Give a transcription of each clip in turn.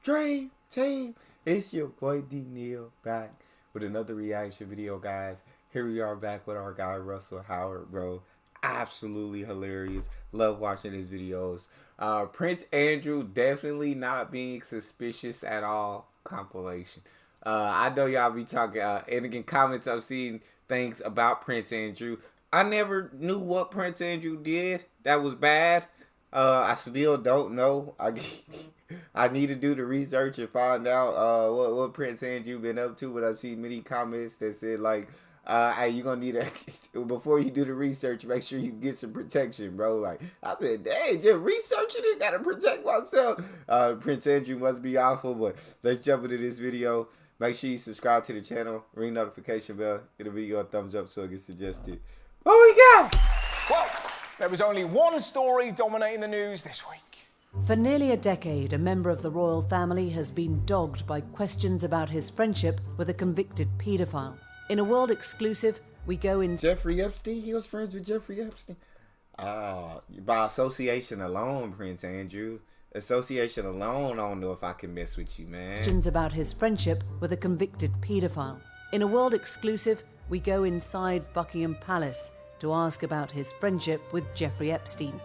Dream Team. It's your boy D Neal back with another reaction video, guys. Here we are back with our guy Russell Howard, bro. Absolutely hilarious. Love watching his videos. Prince Andrew definitely not being suspicious at all. Compilation. I know y'all be talking, and again, comments I've seen things about Prince Andrew. I never knew what Prince Andrew did that was bad. I still don't know. I need to do the research and find out what Prince Andrew been up to. But I see many comments that said like, "Hey, you gonna need a before you do the research, make sure you get some protection, bro." Like I said, "Dang, just researching it, gotta protect myself." Prince Andrew must be awful. But let's jump into this video. Make sure you subscribe to the channel, ring notification bell, give the video a thumbs up so it gets suggested. What we got? Well, there was only one story dominating the news this week. For nearly a decade, a member of the royal family has been dogged by questions about his friendship with a convicted paedophile. In a world exclusive, we go in... Jeffrey Epstein? He was friends with Jeffrey Epstein? By association alone, Prince Andrew. Association alone, I don't know if I can mess with you, man. Questions about his friendship with a convicted paedophile. In a world exclusive, we go inside Buckingham Palace to ask about his friendship with Jeffrey Epstein.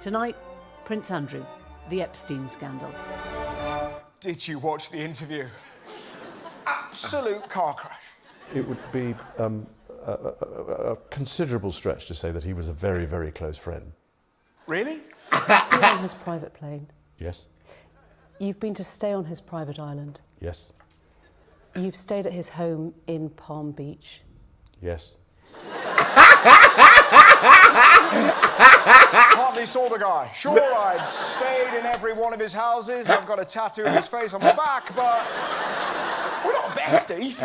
Tonight, Prince Andrew, the Epstein Scandal. Did you watch the interview? Absolute car crash. It would be a considerable stretch to say that he was a very, very close friend. Really? You're on his private plane. Yes, You've been to stay on his private island. yes, You've stayed at his home in Palm Beach. yes. Hardly saw the guy. Sure, I've stayed in every one of his houses. I've got a tattoo of his face on my back, but we're not besties.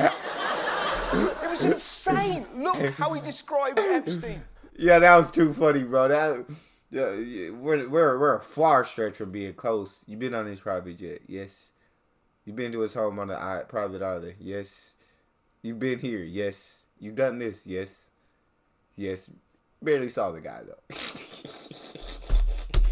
It was insane. Look how he describes Epstein. Yeah, that was too funny, bro. We're a far stretch from being close. You been on his private jet? Yes. You been to his home on the private island? Yes. You been here? Yes. You done this? Yes. Yes. Barely saw the guy though.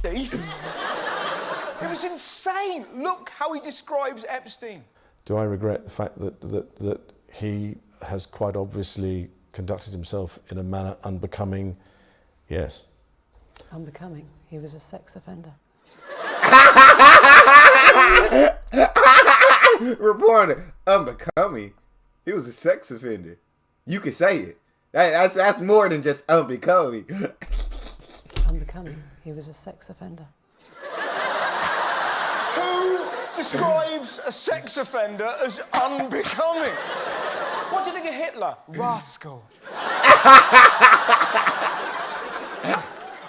It was insane. Look how he describes Epstein. Do I regret the fact that he has quite obviously conducted himself in a manner unbecoming? Yes. Unbecoming. He was a sex offender. Reporter, unbecoming. He was a sex offender. You can say it. That's more than just unbecoming. Unbecoming. He was a sex offender. Who describes a sex offender as unbecoming? What do you think of Hitler? Rascal.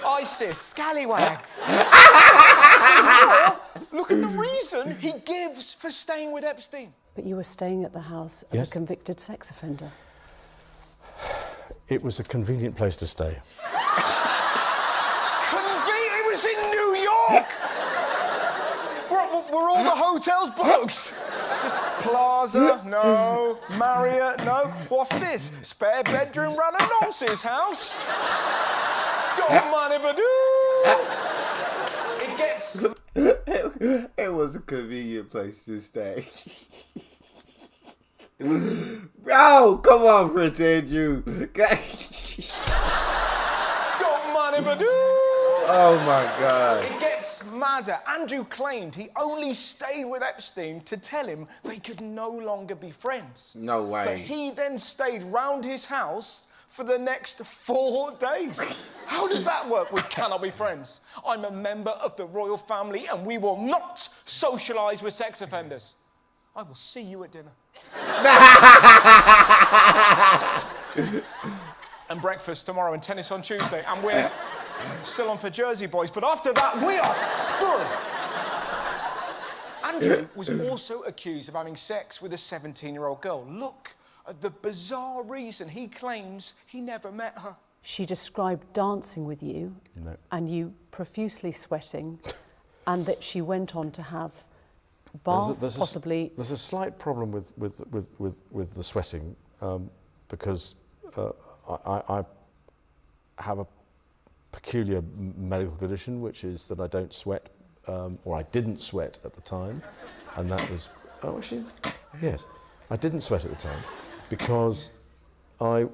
ISIS, scallywags. Look at the reason he gives for staying with Epstein. But you were staying at the house of Yes. a convicted sex offender. It was a convenient place to stay. It was in New York. Were all the hotels booked? Just Plaza, no. Marriott, no. What's this? Spare bedroom run a nonce's house? Don't mind if I do. It gets... It was a convenient place to stay. Bro, come on, Prince Andrew. Don't mind if I do. Oh my God. It gets madder. Andrew claimed he only stayed with Epstein to tell him they could no longer be friends. No way. But he then stayed round his house for the next 4 days. How does that work? We cannot be friends. I'm a member of the royal family and we will not socialise with sex offenders. I will see you at dinner. And breakfast tomorrow and tennis on Tuesday. And we're still on for Jersey boys. But after that, we are through. Andrew was also accused of having sex with a 17-year-old girl. Look at the bizarre reason he claims he never met her. She described dancing with you No. and you profusely sweating, and that she went on to have bath, possibly... There's a slight problem with the sweating because I have a peculiar medical condition, which is that I don't sweat, or I didn't sweat at the time. And that was, oh, actually, yes. I didn't sweat at the time because I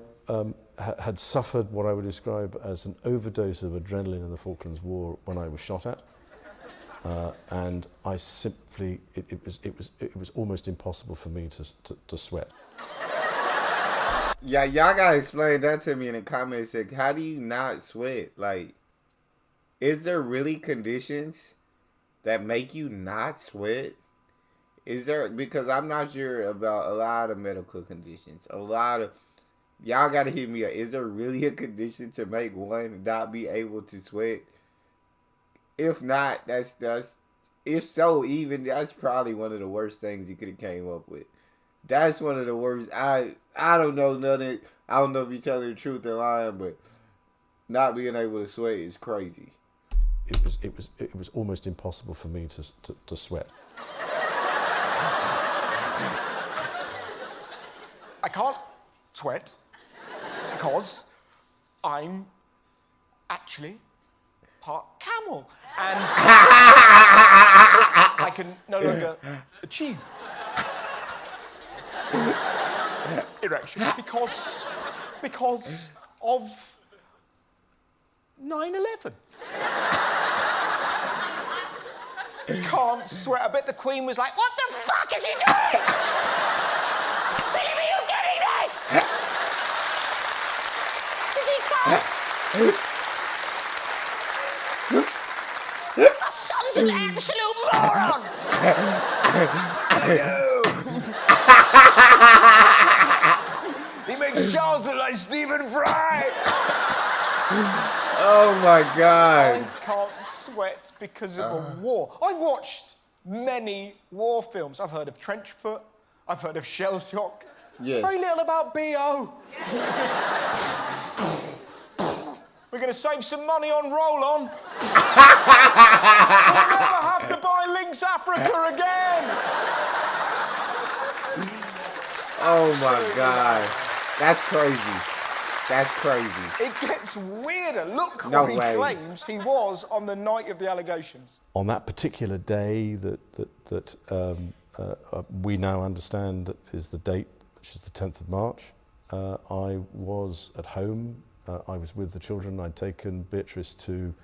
had suffered what I would describe as an overdose of adrenaline in the Falklands War when I was shot at. And I simply, it was almost impossible for me to sweat. Yeah, y'all gotta explain that to me in the comments. Like, how do you not sweat? Like, is there really conditions that make you not sweat? Is there? Because I'm not sure about a lot of medical conditions. Y'all gotta hit me up. Is there really a condition to make one not be able to sweat? If not, if so, even that's probably one of the worst things he could have came up with. That's one of the worst. I don't know nothing. I don't know if you're telling the truth or lying, but not being able to sweat is crazy. It was almost impossible for me to sweat. I can't sweat because I'm actually part camel. And I can no longer achieve erection because of 9/11. Can't sweat. I bet the Queen was like, "What the fuck is he doing? Philip, are you getting this? Does he can't?" My son's an absolute moron. He makes Charles look like Stephen Fry. Oh my God. I can't sweat because of a war. I've watched many war films. I've heard of Trench Foot. I've heard of Shell Shock. Yes. Very little about B.O. We're going to save some money on roll-on. We'll never have to buy Lynx Africa again. Oh my God. That's crazy. That's crazy. It gets weirder. Look No what way. he claims he was on the night of the allegations. On that particular day that we now understand is the date, which is the 10th of March, I was at home. I was with the children. I'd taken Beatrice to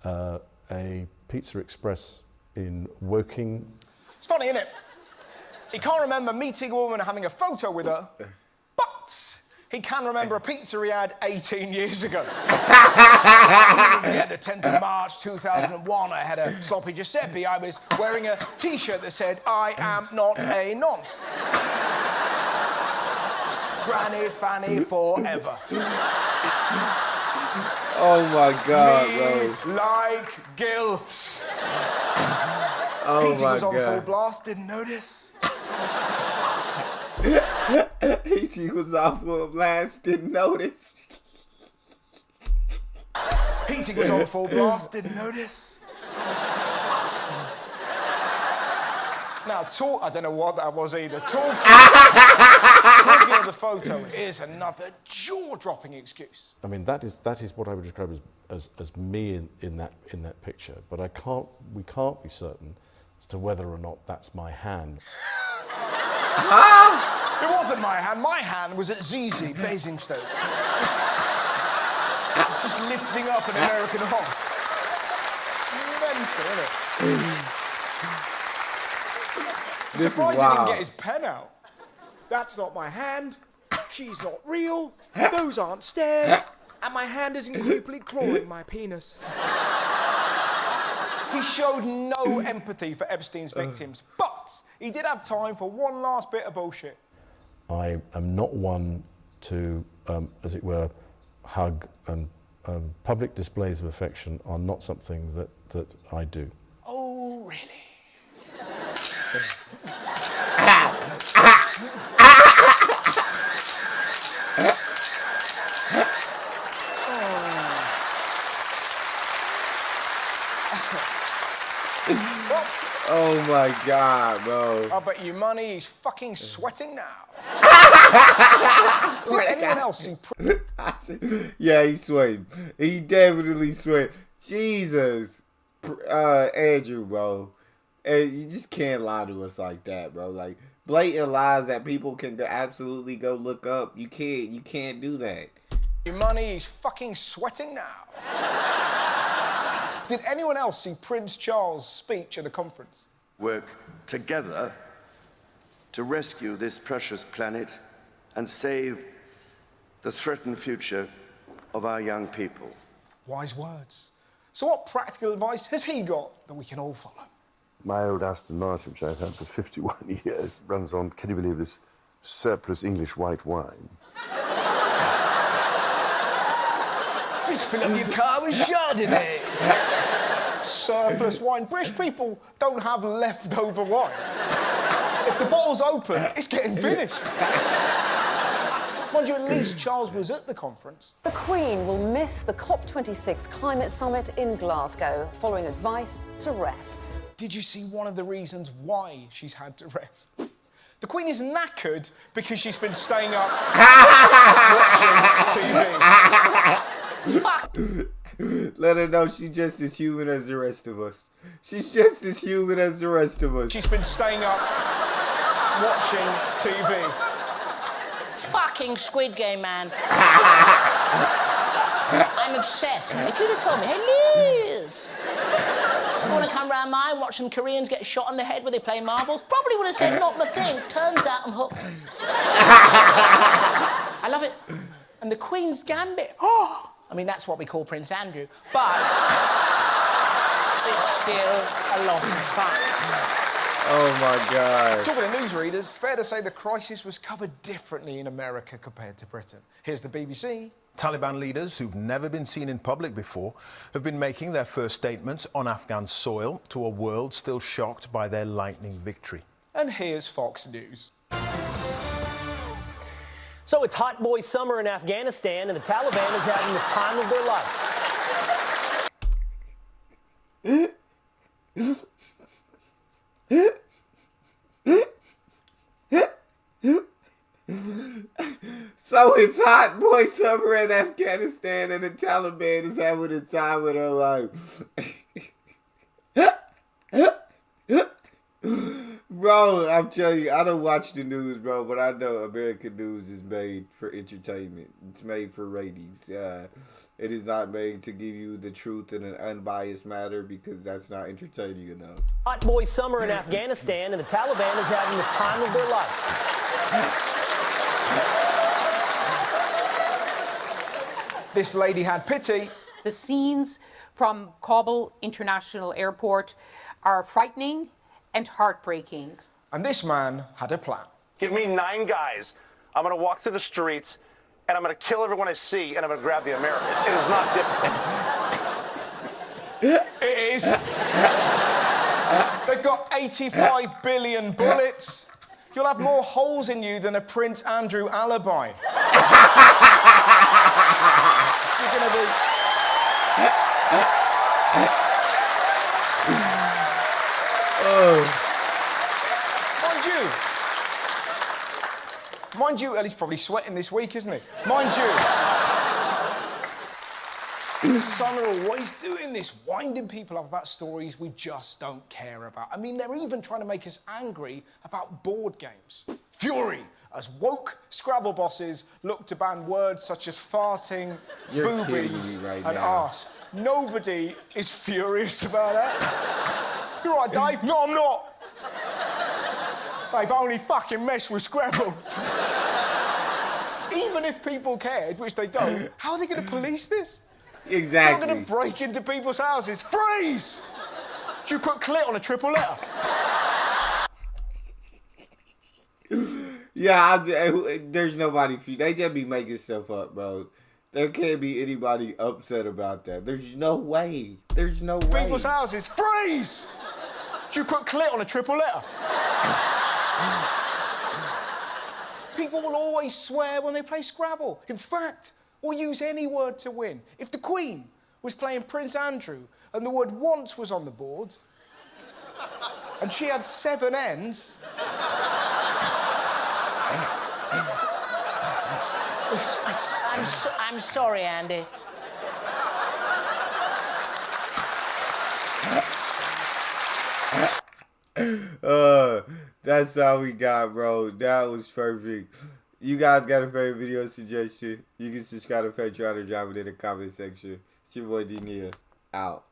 a Pizza Express in Woking. It's funny, isn't it? He can't remember meeting a woman and having a photo with her, but he can remember a pizza he had 18 years ago. Yeah, the 10th of March 2001, I had a sloppy Giuseppe. I was wearing a T-shirt that said, "I am not a nonce." Granny Fanny forever. Oh my God, Me bro. like gilfs. Oh Petey my was on full God. blast, didn't notice. He was off for a blast, didn't notice. Petey was on full blast, didn't notice. Now, I don't know what that was either. Talking of the photo is another jaw-dropping excuse. I mean, that is what I would describe as me in that picture. But we can't be certain as to whether or not that's my hand. It wasn't my hand. My hand was at ZZ Basingstoke. Just lifting up an American horse. Mental, isn't it? This is Surprised he didn't wild. get his pen out. That's not my hand. She's not real. Those aren't stairs. And my hand isn't creepily clawing my penis. He showed no empathy for Epstein's victims, but he did have time for one last bit of bullshit. I am not one to, as it were, hug, and public displays of affection are not something that I do. Oh, really? Oh my God, bro. I bet you money he's fucking sweating now. Did anyone else see... Yeah, he's sweating. He definitely sweat. Jesus. Andrew, bro. And you just can't lie to us like that, bro. Like, blatant lies that people can absolutely go look up. You can't do that. Your money is fucking sweating now. Did anyone else see Prince Charles' speech at the conference? Work together to rescue this precious planet and save the threatened future of our young people. Wise words. So what practical advice has he got that we can all follow? My old Aston Martin, which I've had for 51 years, runs on, can you believe this, surplus English white wine. Just fill up your car with Chardonnay. Surplus wine. British people don't have leftover wine. If the bottle's open, it's getting finished. Mind you, at least Charles was at the conference. The Queen will miss the COP26 climate summit in Glasgow, following advice to rest. Did you see one of the reasons why she's had to rest? The Queen is knackered because she's been staying up watching TV. Let her know she's just as human as the rest of us. She's just as human as the rest of us. She's been staying up watching TV. Fucking Squid Game, man. I'm obsessed. If you'd have told me, hey, Liz, you want to come round mine, watch some Koreans get shot on the head where they play marbles? Probably would have said, not the thing. Turns out I'm hooked. I love it. And the Queen's Gambit. Oh, I mean, that's what we call Prince Andrew. But it's still a lot of fun. Oh, my God. Talking to newsreaders, fair to say the crisis was covered differently in America compared to Britain. Here's the BBC. Taliban leaders who've never been seen in public before have been making their first statements on Afghan soil to a world still shocked by their lightning victory. And here's Fox News. So it's hot boy summer in Afghanistan, and the Taliban is having the time of their life. So it's hot boy summer in Afghanistan, and the Taliban is having the time of their life. Bro, I'm telling you, I don't watch the news, bro, but I know American news is made for entertainment. It's made for ratings. It is not made to give you the truth in an unbiased manner, because that's not entertaining enough. Hot boy summer in Afghanistan, and the Taliban is having the time of their life. This lady had pity. The scenes from Kabul International Airport are frightening and heartbreaking. And this man had a plan. Give me 9 guys. I'm going to walk through the streets, and I'm going to kill everyone I see, and I'm going to grab the Americans. It is not difficult. It is. They've got 85 billion bullets. You'll have more holes in you than a Prince Andrew alibi. You're going to be... Mind you, and he's probably sweating this week, isn't he? Mind you, the Sun are always doing this, winding people up about stories we just don't care about. I mean, they're even trying to make us angry about board games. Fury, as woke Scrabble bosses look to ban words such as farting, boobies, and arse. Nobody is furious about that. You're right, Dave? No, I'm not. They've only fucking messed with Scrabble. Even if people cared, which they don't, how are they going to police this? Exactly. They're going to break into people's houses. Freeze! Do you put clit on a triple letter? Yeah, there's nobody. They just be making stuff up, bro. There can't be anybody upset about that. There's no way. There's no way. People's houses. Freeze! Do you put clit on a triple letter? People will always swear when they play Scrabble. In fact, or use any word to win. If the Queen was playing Prince Andrew and the word once was on the board, and she had 7 ends... I'm sorry, Andy. That's all we got, bro. That was perfect. You guys got a favorite video suggestion? You can subscribe to Patreon or drop it in the comment section. It's your boy D Neal. Out.